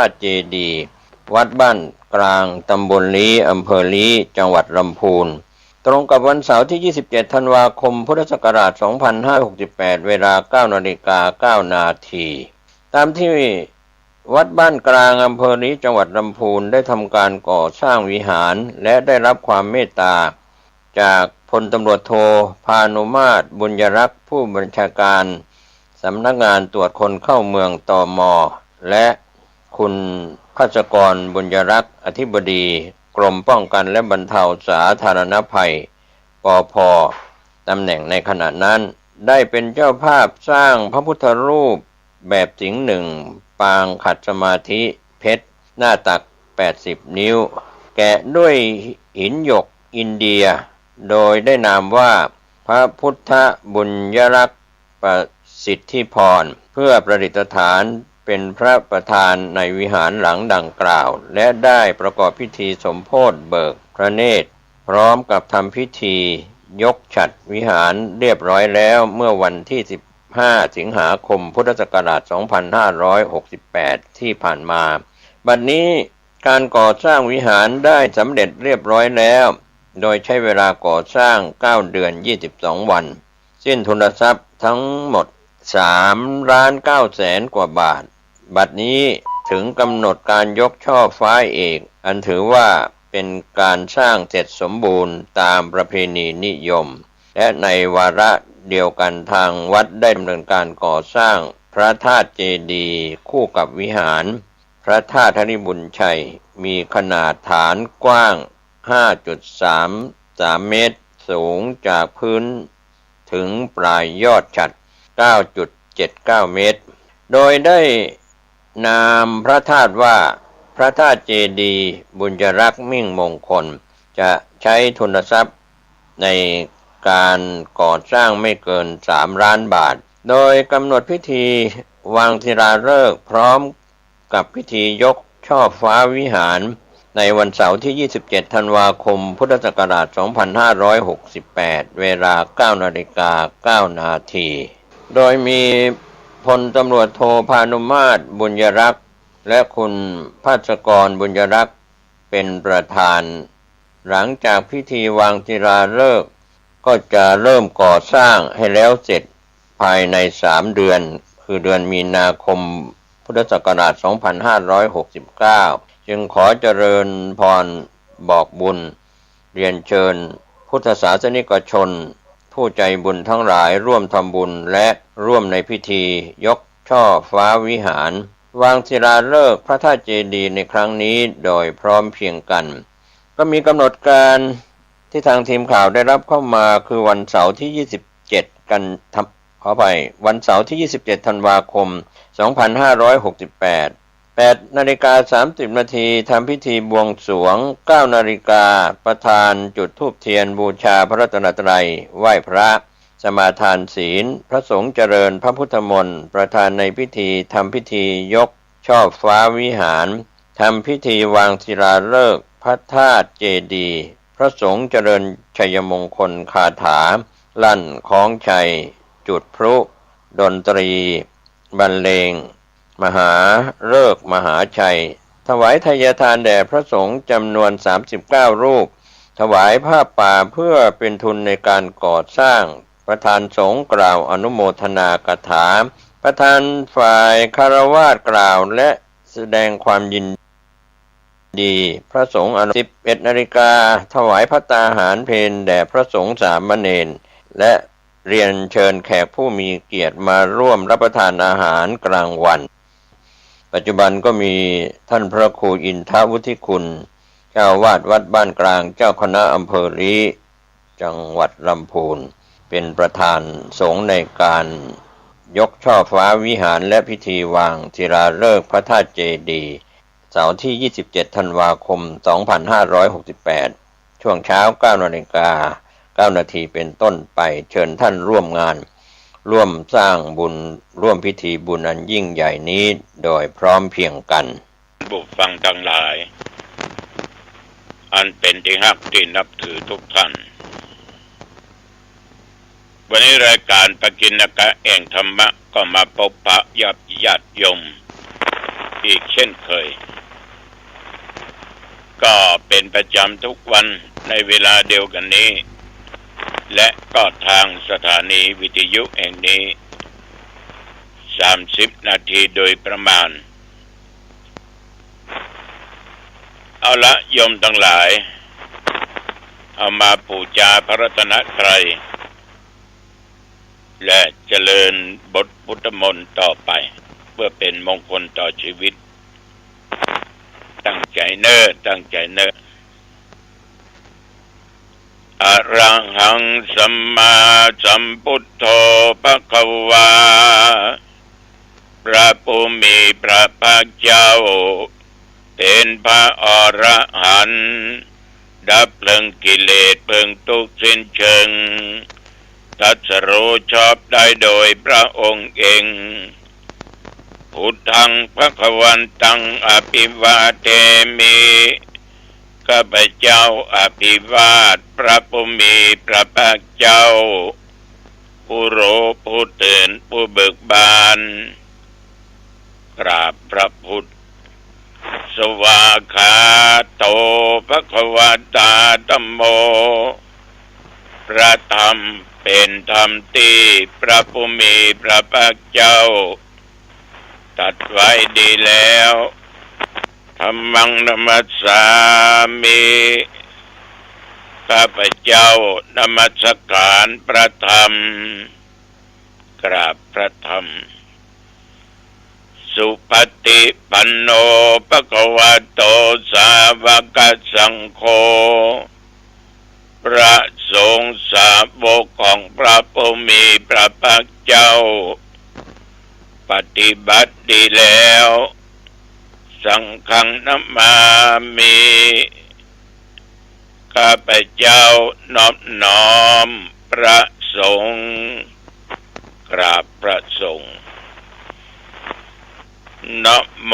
าตุเจดีย์วัดบ้านกลางตำบลลี้อำเภอลี้จังหวัดลำพูนตรงกับวันเสาร์ที่ 27 ธันวาคม พุทธศักราช 2568 เวลา 9:09 น.ตามที่วัดบ้านกลางอำเภอลี้จังหวัดลำพูนได้ทำการก่อสร้างวิหารและได้รับความเมตตาจากพลตำรวจโทพานุมาตรบุญยรักษ์ผู้บัญชาการสำนักงานตรวจคนเข้าเมืองตม.และคุณภัสกรบุญยรักษ์อธิบดีกรมป้องกันและบรรเทาสาธารณภัยปภ.ตำแหน่งในขณะนั้นได้เป็นเจ้าภาพสร้างพระพุทธรูปแบบสิงห์หนึ่งปางขัดสมาธิเพชรหน้าตัก80นิ้วแกะด้วยหินหยกอินเดียโดยได้นามว่าพระพุทธบุญยรักษ์ประสิทธิพรเพื่อประดิษฐานเป็นพระประธานในวิหารหลังดังกล่าวและได้ประกอบพิธีสมโภชเบิกพระเนตรพร้อมกับทำพิธียกฉัตรวิหารเรียบร้อยแล้วเมื่อวันที่15 สิงหาคมพุทธศักราช 2568 ที่ผ่านมาบัดนี้การก่อสร้างวิหารได้สำเร็จเรียบร้อยแล้วโดยใช้เวลาก่อสร้าง9 เดือน 22 วันสิ้นทุนทรัพย์ทั้งหมด3,900,000 กว่าบาทบัดนี้ถึงกำหนดการยกช่อฟ้าเอกอันถือว่าเป็นการสร้างเสร็จสมบูรณ์ตามประเพณีนิยมและในวาระเดียวกันทางวัดได้ดำเนินการก่อสร้างพระธาตุเจดีย์คู่กับวิหารพระธาตุธนิบุญชัยมีขนาดฐานกว้าง 5.33 เมตรสูงจากพื้นถึงปลายยอดฉัตร 9.79 เมตรโดยได้นามพระธาตุว่าพระธาตุเจดีย์บุญยรักษ์มิ่งมงคลจะใช้ทุนทรัพย์ในการก่อสร้างไม่เกิน3 ล้านบาทโดยกำหนดพิธีวางศิลาฤกษ์พร้อมกับพิธียกช่อฟ้าวิหารในวันเสาร์ที่ 27 ธันวาคม พุทธศักราช 2568 เวลา 9:09 น.โดยมีพลตำรวจโทพานุมาตรบุญยรักษ์และคุณภัสกรบุญยรักษ์เป็นประธานหลังจากพิธีวางศิลาฤกษ์ก็จะเริ่มก่อสร้างให้แล้วเสร็จภายใน3 เดือนคือเดือนมีนาคมพุทธศักราช 2569 จึงขอเจริญพรบอกบุญเรียนเชิญพุทธศาสนิกชนผู้ใจบุญทั้งหลายร่วมทำบุญและร่วมในพิธียกช่อฟ้าวิหารวางศิลาฤกษ์พระธาตุเจดีย์ในครั้งนี้โดยพร้อมเพรียงกันก็มีกำหนดการที่ทางทีมข่าวได้รับเข้ามาคือวันเสาร์ที่ 27 กันขอไปวันเสาร์ที่ 27 ธันวาคม 2568 8:30 นาทีทำพิธีบวงสรวง 9 นาฬิกาประธานจุดธูปเทียนบูชาพระรัตนตรัยไหว้พระสมาทานศีลพระสงฆ์เจริญพระพุทธมนต์ประธานในพิธีทำพิธียกช่อฟ้าวิหารทำพิธีวางศิลาฤกษ์พระธาตุเจดีย์พระสงฆ์เจริญชัยมงคลคาถาลั่นคล้องชัยจุดพลุดนตรีบรรเลงมหาฤกษ์มหาชัยถวายทายทานแด่พระสงฆ์จำนวน39 รูปถวายผ้าป่าเพื่อเป็นทุนในการก่อสร้างประธานสงฆ์กล่าวอนุโมทนากถาประธานฝ่ายคฤหัสถ์กล่าวและแสดงความยินดีพระสงฆ์11 นาฬิกาถวายภัตตาหารเพลแด่พระสงฆ์สามเณรและเรียนเชิญแขกผู้มีเกียรติมาร่วมรับประทานอาหารกลางวันปัจจุบันก็มีท่านพระครูอินทวุฒิคุณเจ้าวาดวัดบ้านกลางเจ้าคณะอำเภอลี้จังหวัดลำพูนเป็นประธานสงฆ์ในการยกช่อฟ้าวิหารและพิธีวางศิลาฤกษ์พระธาตุเจดีย์เสาร์ที่ 27 ธันวาคม 2568 ช่วงเช้า 9:09 นาทีเป็นต้นไปเชิญท่านร่วมงานร่วมสร้างบุญร่วมพิธีบุญอันยิ่งใหญ่นี้โดยพร้อมเพรียงกันบุฟังทั้งหลายอันเป็นที่รักที่นับถือทุกท่านวันนี้รายการปกิณกะแห่งธรรมะก็มาพบปะญาติโยม อีกเช่นเคยก็เป็นประจำทุกวันในเวลาเดียวกันนี้และก็ทางสถานีวิทยุแห่งนี้30 นาทีโดยประมาณเอาละโยมทั้งหลายเอามาบูชาพระรัตนตรัยและเจริญบทพุทธมนต์ต่อไปเพื่อเป็นมงคลต่อชีวิตตั้งใจเน้ออะระหังสัมมาสัมพุทโธภควาพระผู้มีพระภาคเจ้าเป็นพระอรหันต์ดับเพลิงกิเลสเพลิงทุกข์สิ้นเชิงตรัสรู้ชอบได้โดยพระองค์เองพุทธังภวันตังอภิวาเทมิข้าพเจ้าอภิวาทพระผู้มีพระภาคเจ้าผู้รู้ผู้ตื่นผู้เบิกบานกราบพระพุทธสวากขาโตภควตาธัมโมพระธรรมเป็นธรรมที่พระผู้มีพระภาคเจ้าตรัสไว้ดีแล้วธัมมังนัมมัสสามิข้าพเจ้านมัสการพระธรรมกราบพระธรรมสุปฏิปันโนภควโตสาวกสังโฆพระสงฆ์สาวกของพระผู้มีพระภาคเจ้าปฏิบัติดีแล้วสังฆังนัมมามิข้าพเจ้านอบน้อมพระสงฆ์กราบพระสงฆ์นะโม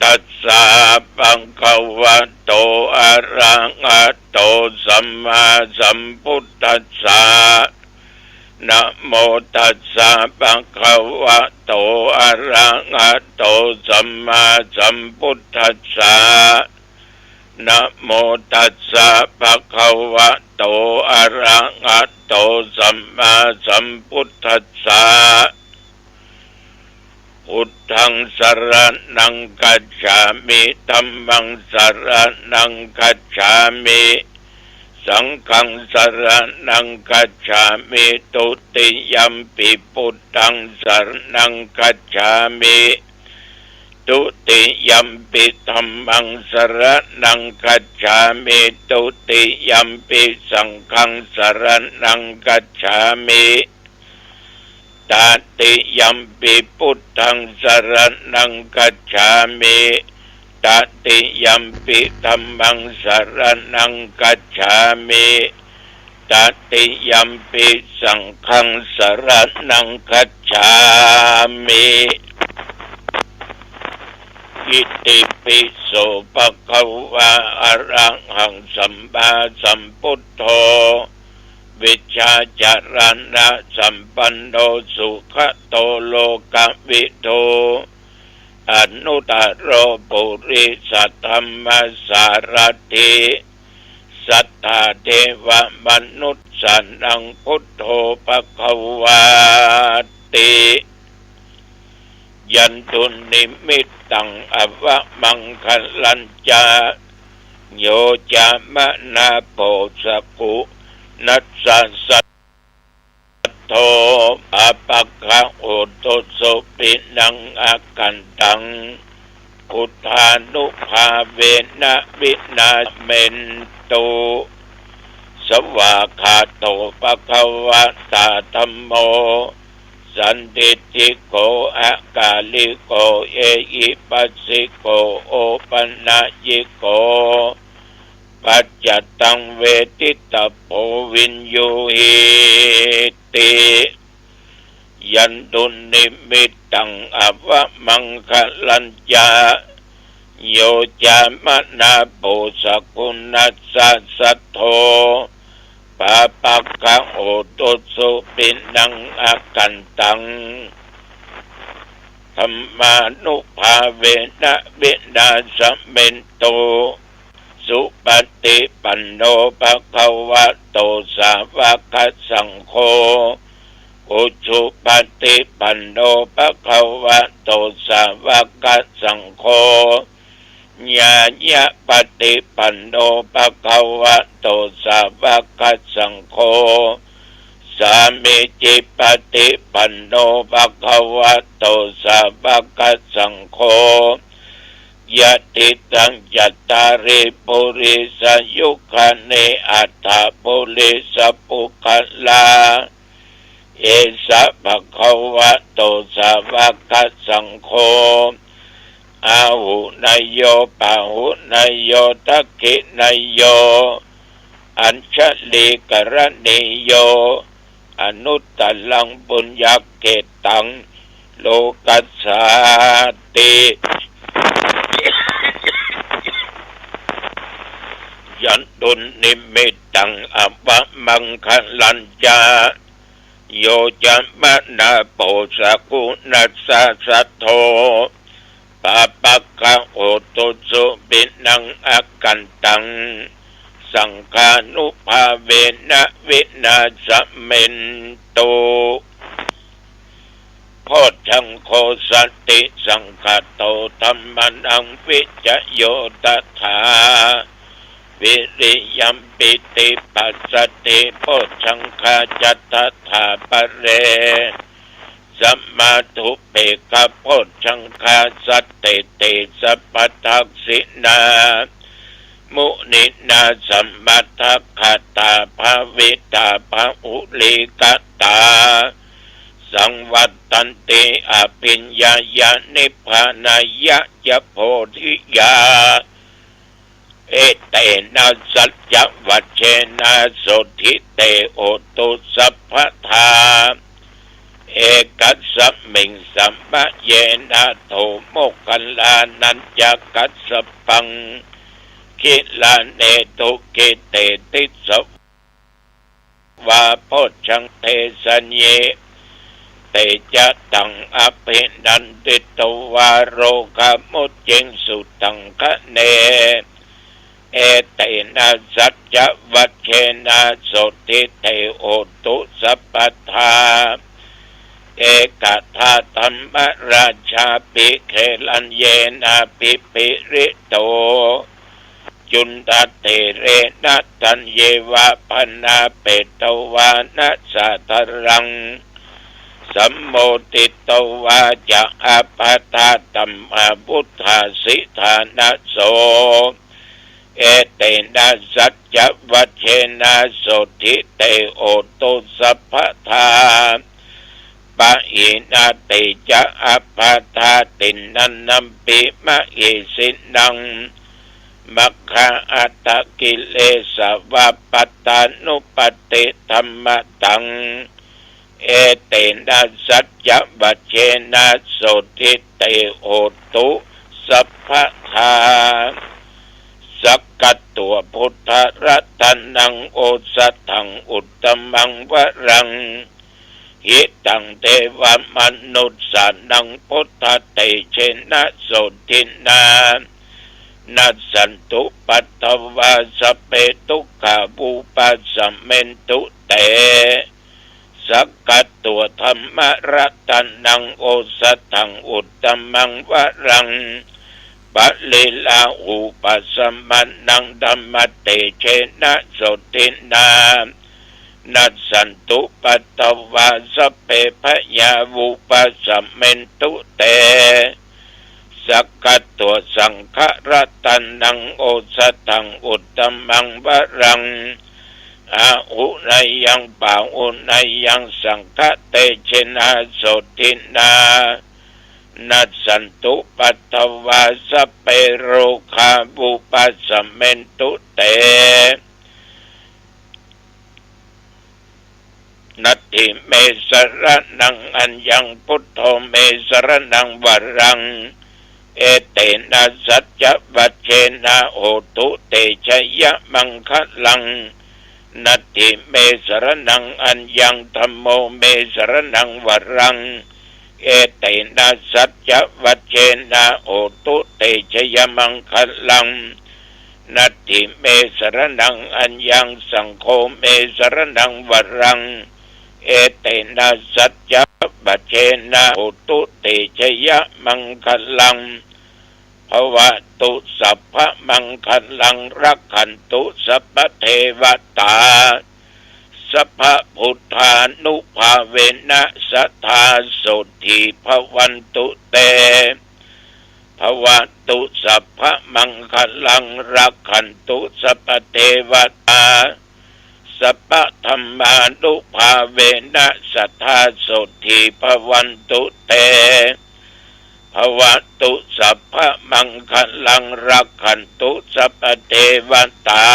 ตัสสะภะคะวะโตอะระหะโตสัมมาสัมพุทธัสสะนะโมตัสสะภะคะวะโตอะระหะโตสัมมาสัมพุทธัสสะนะโมตัสสะภะคะวะโตอะระหะโตสัมมาสัมพุทธัสสะพุทธังสรณังคัจฉามิธัมมังสรณังคัจฉามิสังฆังสรณังคัจฉามิตุติยัมปิพุทธังสรณังคัจฉามิตุติยัมปิธัมมังสรณังคัจฉามิตุติยัมปิสังฆังสรณังคัจฉามิตติยัมปิพุทธังสรณังคัจฉามิตติยัมปิธัมมังสรณังคัจฉามิตติยัมปิสังฆังสรณังคัจฉามิอิติปิโสภะคะวะอะระหังสัมมาสัมพุทโธวิชาจารณะสัมปันโนสุขโตโลกวิโทอนุตตโรปุริสัทธัมมัสสารถิสัทธาเทวมนุษย์สันนังพุทโธภควาติยันตุนิมิตตังอวะมังคลัญจาโยจามะนาโพสกุนัสสะสัทโธอปัคคะโอโตโสปินังอากันตังพุทธานุภาเวนะวินาเมนตุสวากขาโตภควตาธัมโมสันติติโกอะกาลิโกเอหิปัสสิโกโอปัญญิโกปัจจตังเวทิตาโพวินโยหิติยันตุนิมิตตังอวะมังคลัญจาโยจามนาโพสกุนัสสะสัทโธปะปักขะโอตุสุปินังอากันตังธ ธัมมานุภาเวนะวินาสเมนโตสุปฏิปันโนภะคะวะโตสาวกสังโฆอุชุปฏิปันโนภะคะวะโตสาวกสังโฆญาญะปฏิปันโนภะคะวะโตสาวกสังโฆสามิจิปฏิปันโนภะคะวะโตสาวกสังโฆยะติตังจัตตาริปุริสยุคเนอัตถปุริสปุคลาเอสะภะคะวะโตสาวกสังโฆอาหุนายโยปะหุนายโยทักขินายโยอัญชลีกรณีโยอนุตตลังปุญญเกตังโลกัสสาติยันตุนิมิตังอวะมังคลัญจาโยจัมมนาโปสกุนัสสะสัทโธปะปะกะโอตุสุบินังอกันตังสังฆานุภาเวนะวินาสเมนโตโพชังโคสติสังฆโตธัมมันังวิจโยตถาวิริยัมปิติปัสสติโพชังคาจัตถาปะเรสัมมาทุเปกะโพชังคาสัตติติสัพพทักษินามุนินาสัมมัตถคตาภาวิตาภาอุลิกตาสังวัตตันติอภิญญายานิพพานายะยะโพธิยาเอเตนะสัจจวัชเชนะโสทิเตโอตุสัพพทาเอกัสสมิงสัมปะเยนะโทโมกขัลลานัญจกัสสปังคิลาเนตุกิเตติสวาโพชังเทสัญเยเตจะตังอภินันติตวาโรคามุจเจงสุตังคะเนเอเตนะสัจจวัชเชนะโสติเตโอตุสัพพทาเอกทาธรรมราชาปิเคลันเยนะปิปิริโตจุนตเตเรนะตันเยวะปนาเปตวานะสัตรังสัมโมติตวาจะอาปาตาตัมมาบุทธาสิธานะโสเอเตนะสัจจวัชเชนะโสทิเตโอตุสัพพทาปะอินาติจะอาปาตาตินันนัมปิมะอิสินังมัคคะอัตตกิเลสวะปัตตานุปติธัมมตังเอเตนะสัจจวัชเชนะโสทิเตโอตุสัพพทาสักกัตตัวพุทธรัตนังโอสัตถังอุตตมังวรังหิตังเทวมนุษสานังพุทธเตเชนะโสทินานัสสันตุปัตตวาสเปตุกาบูปัสสเมนตุเตสักกัตตัวธรรมรัตนังโอสัตถังอุตตมังวรังปัลลิลาอุปัสสมันังธัมมเตเชนะโสตินานัสสันตุปัตตวาสเปพยาวุปัสสเมนตุเตสักกัตตัวสังฆรัตนังโอสัตถังอุตตมังวรังอาหุนายังปาหุนายังสังฆเตเชนะโสตินานัสสันตุปัตตวาสเปโรคาบุปัสสเมนตุเตนัตถิเมสรนังอัญญังพุทโธเมสรนังวรังเอเตนะสัจจวัชเชนะโหตุเตชะยะมังคะลังนัตถิเมสรนังอัญญังธัมโมเมสรนังวรัง เอเตนะสัจจวัชเชนะโอตุเตชยมังคลังนัตถิเมสรนังอัญญังสังโฆเมสรนังวรังเอเตนะสัจจวัชเชนะโอตุเตชยมังคลังภวตุสัพพะมังคลังรักขันตุสัพพะเทวตาสัพพะพุทธานุภาเวนะสัทธาโสติภวันตุเตภวตุสัพพะมังคลังรักขันตุสัพพะเทวตาสัพพะธรรมานุภาเวนะสัทธาโสติภวันตุเตภวตุสัพพะมังคลังรักขันตุสัพพะเทวตา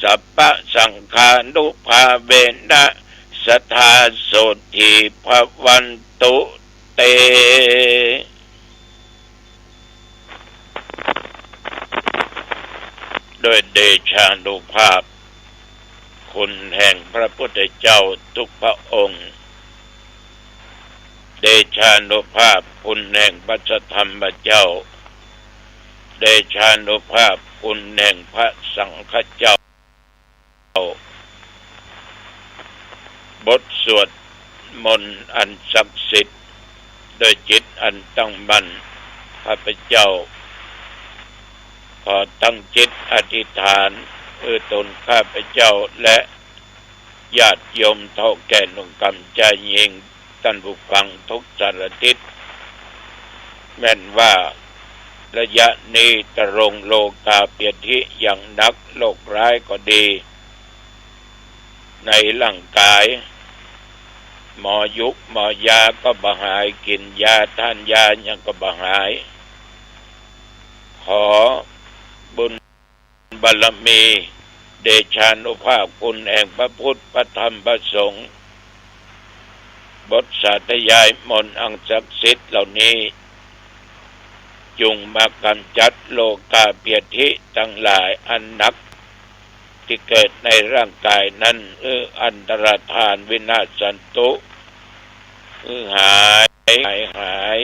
สัพพะสังฆานุภาเวนะสัทธาโสติภวันตุเตโดยเดชานุภาพคุณแห่งพระพุทธเจ้าทุกพระองค์เดชานุภาพคุณแห่งพระธรรมเจ้าเดชานุภาพคุณแห่งพระสังฆเจ้าบทสวดมนต์อันศักดิ์สิทธิ์โดยจิตอันตั้งมั่นข้าพเจ้าขอตั้งจิตอธิษฐานตนข้าพเจ้าและญาติโยมเท่าแก่หนุ่มกำใจยิงท่านผู้ฟังทุกสารทิศแม่นว่าระยะนี้ตะรงโลกาเปียธิอย่างนักโรคร้ายก็ดีในร่างกายหมอยุกหมอยาก็บ่หายกินยาทานยายังก็บ่หายขอบุญบารมีเดชานุภาพคุณแห่งพระพุทธพระธรรมพระสงฆ์บทสาธยายมนต์อันศักดิ์สิทธิ์เหล่านี้จงมากำจัดโลกาเปียธิทั้งหลายอันหนักที่เกิดในร่างกายนั้นอันตรธานวินาศสันตุหาย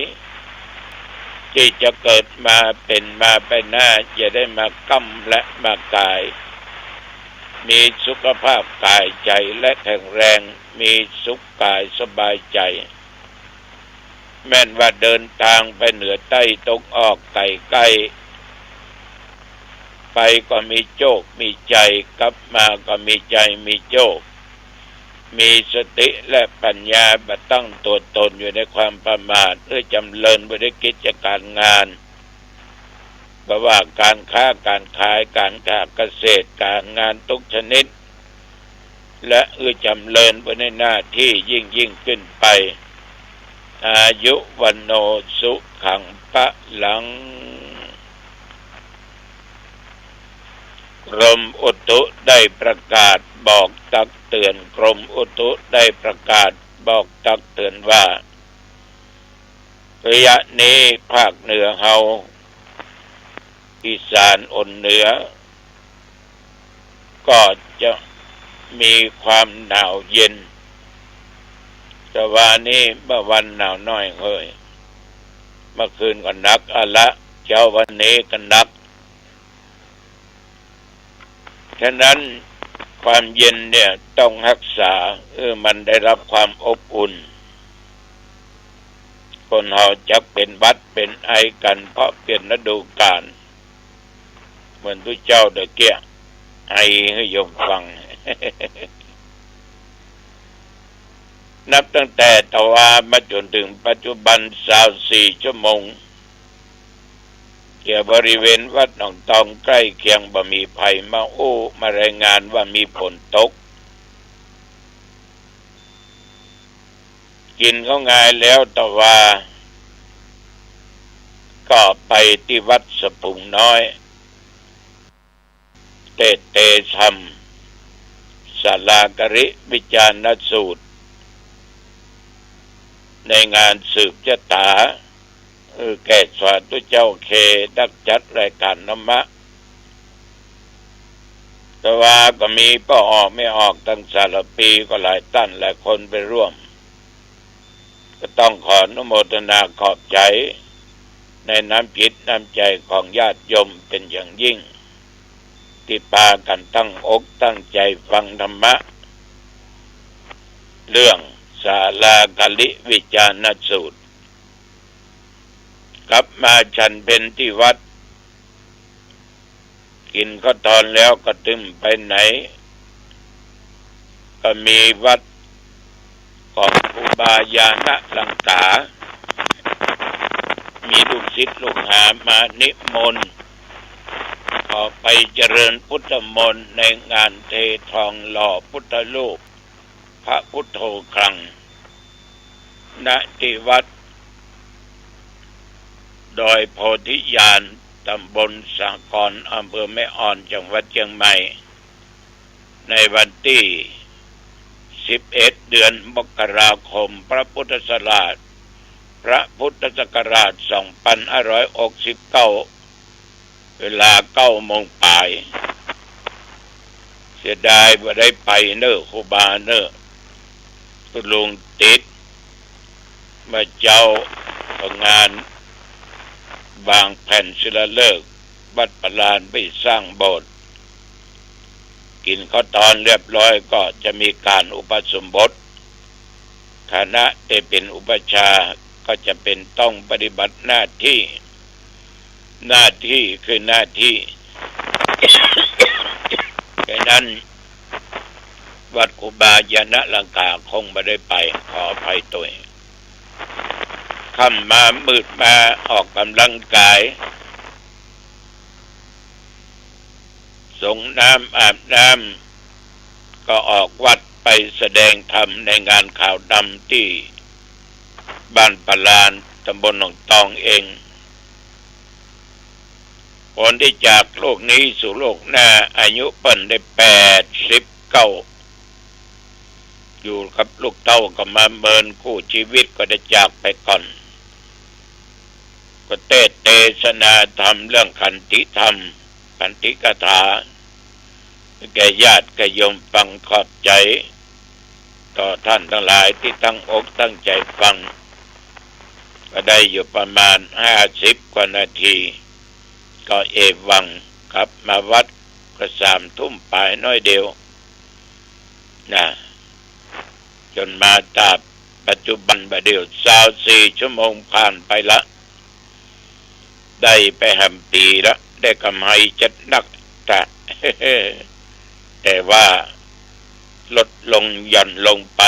ที่จะเกิดมาเป็นมาไปหน้าจะได้มาก้ำและมากายมีสุขภาพกายใจและแข็งแรงมีสุขกายสบายใจแม้นว่าเดินทางไปเหนือใต้ตกออกไกลใกล้ไปก็มีโชคมีใจกลับมาก็มีใจมีโชคมีสติและปัญญาบัดตั้งตัวตนอยู่ในความประมาทเพื่อจำเริญบริกิจการงานบ่ว่าการค้าการขายการเกษตรการงานทุกชนิดและจำเริญไปในหน้าที่ยิ่งขึ้นไปอายุวันโนสุขังปะลังกรมอุตุได้ประกาศบอกตักเตือนกรมอุตุได้ประกาศบอกตักเตือนว่าระยะนี้ภาคเหนือเฮาอีสานอนเหนือก็จะมีความหนาวเย็นแต่ว่านี้เมื่อวันหนาวน้อยเฮ้ยเมื่อคืนก็หนักอะละเช้าวันนี้ก็หนักฉะนั้นความเย็นเนี่ยต้องรักษามันได้รับความอบอุ่นคนเฮาจะเป็นหวัดเป็นไอกันเพราะเปลี่ยนฤดูกาลเหมือนทุกเจ้าเดเกี้ยไอให้โยมฟัง นับตั้งแต่ตะวามาจนถึงปัจจุบัน24 ชั่วโมงเกี่ยวบริเวณวัดหนองตองใกล้เคียงบ่มีภัยมารายงานว่ามีฝนตกกินเขาง่ายแล้วแต่ว่าก็ไปที่วัดสะพุงน้อยเตธรรมศาลากริวิจารณสูตรในงานสืบชะตาแก่สาธุเจ้าเคดักจัดรายการธรรมะแต่ว่าก็มีป้อออกไม่ออกตั้งสารปีก็หลายตั้นหลายคนไปร่วม ก็ต้องขออนุโมทนาขอบใจในน้ำจิตน้ำใจของญาติโยมเป็นอย่างยิ่งที่พากันตั้งอกตั้งใจฟังธรรมะเรื่องศาลากลิวิจารณสูตรกลับมาฉันเพลที่วัดกินข้าวตอนแล้วก็ตึมไปไหนก็มีวัดของครูบาญาณลังกามีลูกศิษย์ลูกหามานิมนต์ขอไปเจริญพุทธมนต์ในงานเททองหล่อพุทธรูปพระพุทโธคลังณที่วัดดอยโพธิญาณตำบลสากรอำเภอแม่อ่อนจังหวัดเชียงใหม่ในวันที่11 เดือนมกราคมพระพุทธศักราช 2569 เวลา 9 โมงป่ายเสียดายว่าได้ไปเนอะครูบาเนอะตุลุงติดมาเจ้างานบางแผ่นศิลาฤกษ์วัดปลานไปสร้างโบสถ์กินข้าวตอนเรียบร้อยก็จะมีการอุปสมบทคณะที่เป็นอุปชาก็จะเป็นต้องปฏิบัติหน้าที่คือหน้าที่ ดังนั้นวัดครูบาญาณลังกาคงไม่ได้ไปขออภัยตัวค่ำมามืดมาออกกำลังกายสงน้ำอาบน้ำก็ออกวัดไปแสดงธรรมในงานข่าวดำที่บ้านปลานตำบลหนองตองเองคนที่จากโลกนี้สู่โลกหน้าอายุเปิ้นได้89อยู่กับลูกเต้าก็มาเมินคู่ชีวิตก็ได้จากไปก่อนก็เทศนาธรรมเรื่องขันติธรรมขันติกถาแก่ญาติแก่โยมฟังขอบใจต่อท่านทั้งหลายที่ตั้งอกตั้งใจฟังก็ได้อยู่ประมาณ50 กว่านาทีก็เอวังครับมาวัดก็3 ทุ่มปลายน้อยเดียวนะจนมาตาปัจจุบันบัดเดียว24 ชั่วโมงผ่านไปละได้ไปหำปีละได้กำไรจัดนักแต่ว่าลดลงหย่อนลงไป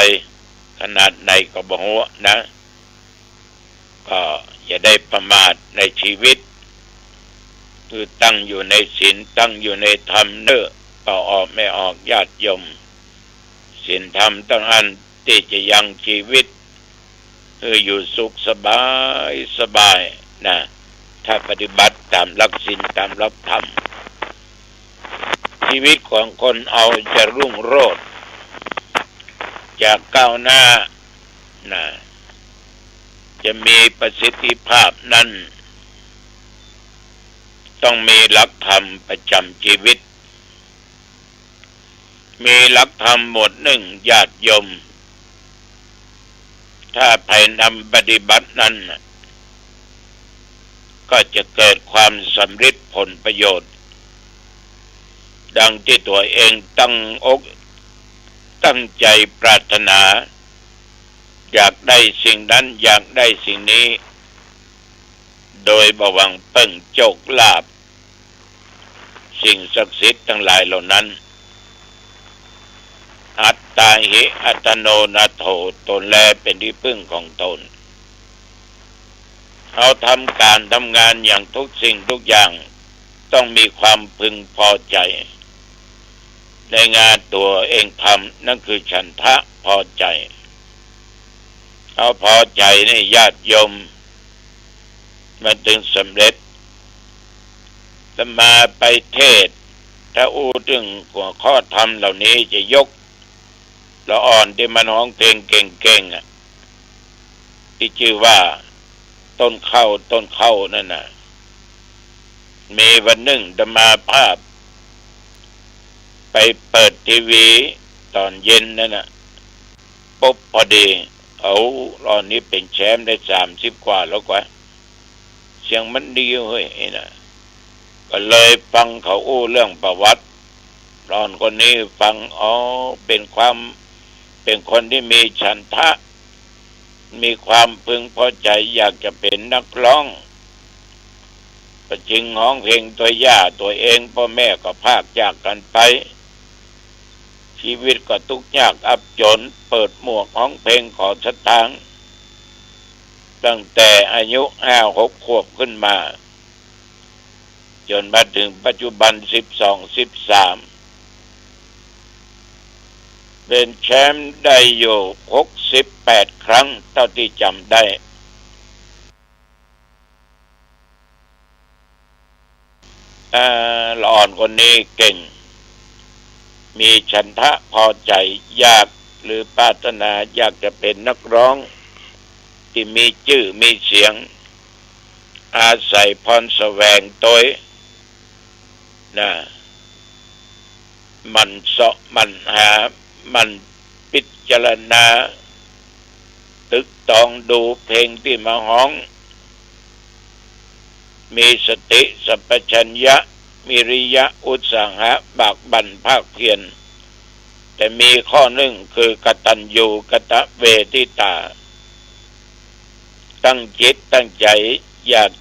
ขนาดไหนก็บ่ฮู้นะก็อย่าได้ประมาทในชีวิตคือตั้งอยู่ในศีลตั้งอยู่ในธรรมเนอะก็ออกไม่ออกญาติโยมศีลธรรมต้องอันที่จะยังชีวิตคืออยู่สุขสบายนะถ้าปฏิบัติตามหลักศีลตามหลักธรรมชีวิตของคนเอาจะรุ่งโรจน์จะก้าวหน้านะจะมีประสิทธิภาพนั้นต้องมีหลักธรรมประจำชีวิตมีหลักธรรมหมวดหนึ่งญาติโยมถ้าไปนำปฏิบัตินั้นก็จะเกิดความสำเร็จผลประโยชน์ดังที่ตัวเองตั้งอกตั้งใจปรารถนาอยากได้สิ่งนั้นอยากได้สิ่งนี้โดยบ่หวังเพิ่งโชคลาภสิ่งศักดิ์สิทธิ์ทั้งหลายเหล่านั้นอัตตาหิอัตโนนาโถตนแลเป็นที่พึ่งของตนเอาทำการทำงานอย่างทุกสิ่งทุกอย่างต้องมีความพึงพอใจในงานตัวเองทำนั่นคือฉันทะพอใจเอาพอใจในญาติโยมมันถึงสำเร็จจะมาไปเทศถ้าอู้ถึงหัวข้อธรรมเหล่านี้จะยกละอ่อนที่มันร้องเพลงเก่งๆที่ชื่อว่าต้นเข้านั่นน่ะมีวันหนึ่งธรรมาภาพไปเปิดทีวีตอนเย็นนั่นน่ะปุ๊บพอดี เอารอนนี้เป็นแชมป์ได้30 กว่าแล้วกว่าเสียงมันดีเฮ้ยนะก็เลยฟังเขาอู้เรื่องประวัติรอนคนนี้ฟังเป็นคนที่มีฉันทะมีความพึงพอใจอยากจะเป็นนักร้องก็จึงร้องเพลงตัวย่าตัวเองพ่อแม่ก็พากจากกันไปชีวิตก็ทุกข์ยากอับจนเปิดหมวกร้องเพลงขอสตางค์ตั้งแต่อายุ5-6 ขวบขึ้นมาจนมาถึงปัจจุบัน12-13เป็นแชมป์ได้อยู่68 ครั้งเท่าที่จำได้ละอ่อนคนนี้เก่งมีฉันทะพอใจอยากหรือปรารถนาอยากจะเป็นนักร้องที่มีชื่อมีเสียงอาศัยพรแสวงตัวนะมันเสาะมันหามันพิจารณาตึกตองดูเพลงที่มาฮ้องมีสติสัมปชัญญะมีริยะอุตสาหะบากบั่นภาคเพียรแต่มีข้อหนึ่งคือกตัญญูกตเวทิตาตั้งจิตตั้งใจอยาก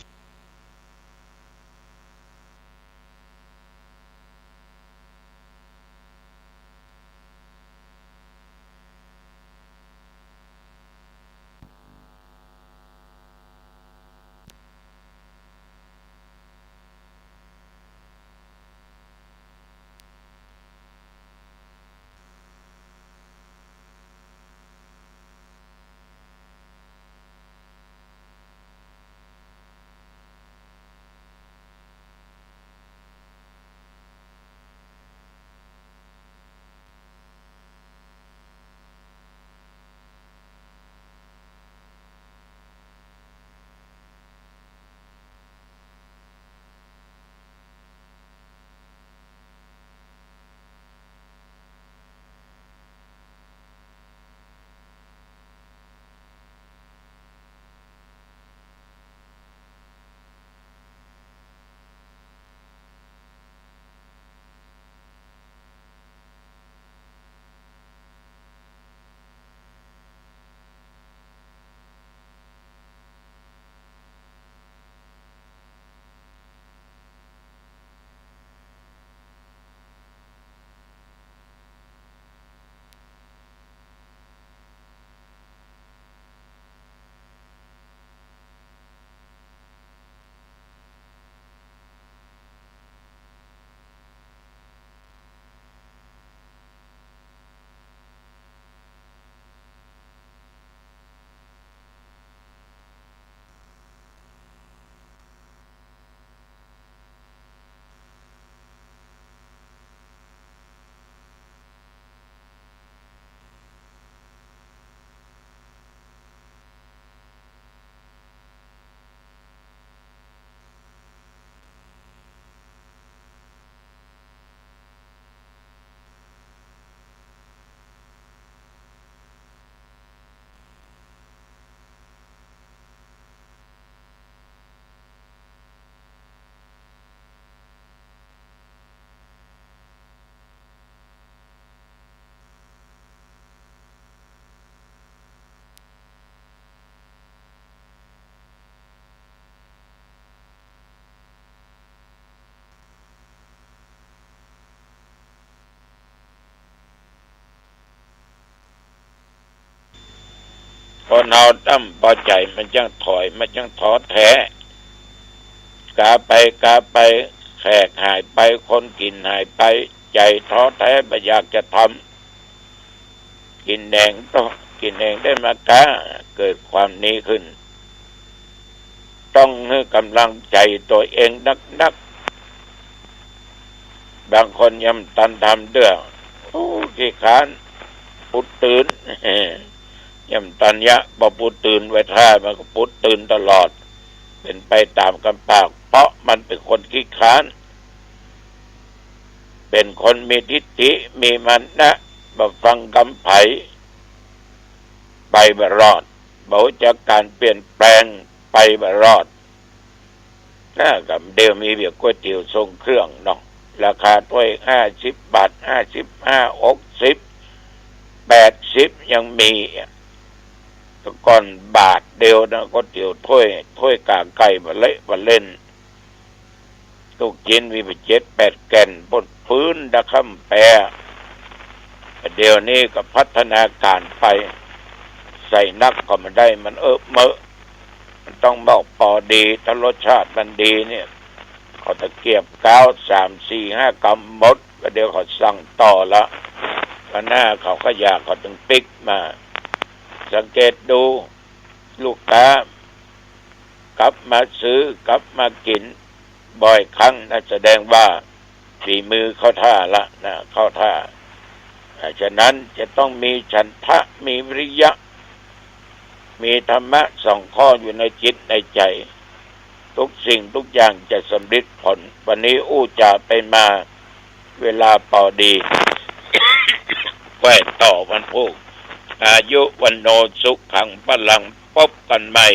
คนเอาตั้มพอใจมันจังถอยมันจังท้อแท้กาไปแขกหายไปคนกินหายไปใจท้อแท้ไม่อยากจะทำกินแดงต้องกินเองได้มากาเกิดความนี้ขึ้นต้องให้กำลังใจตัวเองนักบางคนยำตันทำเด้อโอ้ขี้ขานปุดตื่นยำตันยะบ่ปุดตื่นไว้ท่ามันก็ปุดตื่นตลอดเป็นไปตามกำปากเพราะมันเป็นคนขี้ขานเป็นคนมีทิฏฐิมีมันนะบ่ฟังคำไผ ไปบ่รอดเบาจากการเปลี่ยนแปลงไปบ่รอดน่ากับเดิมมีเบียก๋วยเตี๋ยวทรงเครื่องเนาะราคาถ้วย50 บาท55 60 80ยังมีแต่ก่อนบาทเดียวนะก๋วยเตี๋ยวถ้วยกาไก่บ่เละบ่เล่นลูกชิ้นมีไป7-8 แก่นบนพื้นดะค่ำแปรเดี๋ยวนี้ก็พัฒนาการไปใส่นักก็ไม่ได้มันเมอะมันต้องบอกพอดีถ้ารสชาติมันดีเนี่ยเขาตะเกียบ9 3 4 5 กรัมหมดก็เดี๋ยวเขาสั่งต่อละวันหน้าเขาก็อยากเขาถึงปิ๊กมาสังเกตดูลูกค้ากลับมาซื้อกลับมากินบ่อยครั้งนะแสดงว่าฝีมือเข้าท่าละนะเข้าท่าฉะนั้นจะต้องมีฉันทะมีวิริยะมีธรรมะ2 ข้ออยู่ในจิตในใจทุกสิ่งทุกอย่างจะสำเร็จผลวันนี้อู้จะไปมาเวลาพอดีแว่ต่อวันพูกอายุวันโนสุขังพลังพบกันใหม่